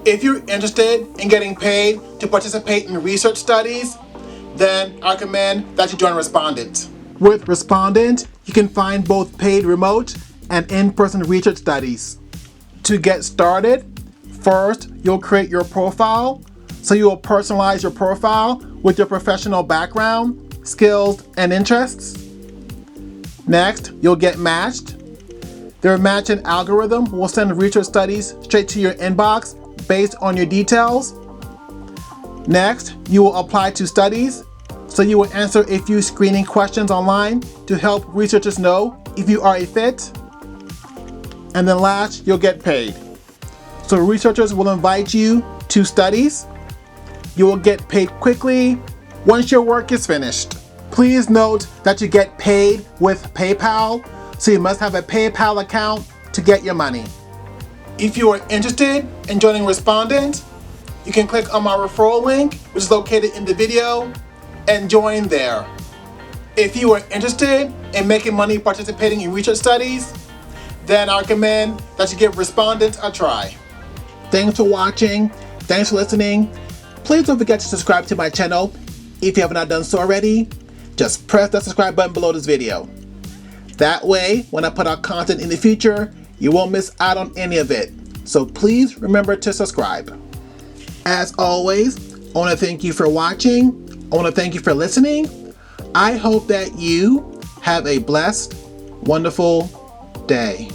If you're interested in getting paid to participate in research studies, then I recommend that you join Respondent. With Respondent, you can find both paid remote and in-person research studies. To get started, first you'll create your profile. So you will personalize your profile with your professional background, skills, and interests. Next, you'll get matched. Their matching algorithm will send research studies straight to your inbox based on your details. Next, you will apply to studies. So you will answer a few screening questions online to help researchers know if you are a fit. And then last, you'll get paid. So researchers will invite you to studies. You will get paid quickly once your work is finished. Please note that you get paid with PayPal, so you must have a PayPal account to get your money. If you are interested in joining Respondent, you can click on my referral link, which is located in the video, and join there. If you are interested in making money participating in research studies, then I recommend that you give Respondent a try. Thanks for watching. Thanks for listening. Please don't forget to subscribe to my channel. If you have not done so already, just press that subscribe button below this video. That way, when I put out content in the future, you won't miss out on any of it. So please remember to subscribe. As always, I want to thank you for watching. I want to thank you for listening. I hope that you have a blessed, wonderful day.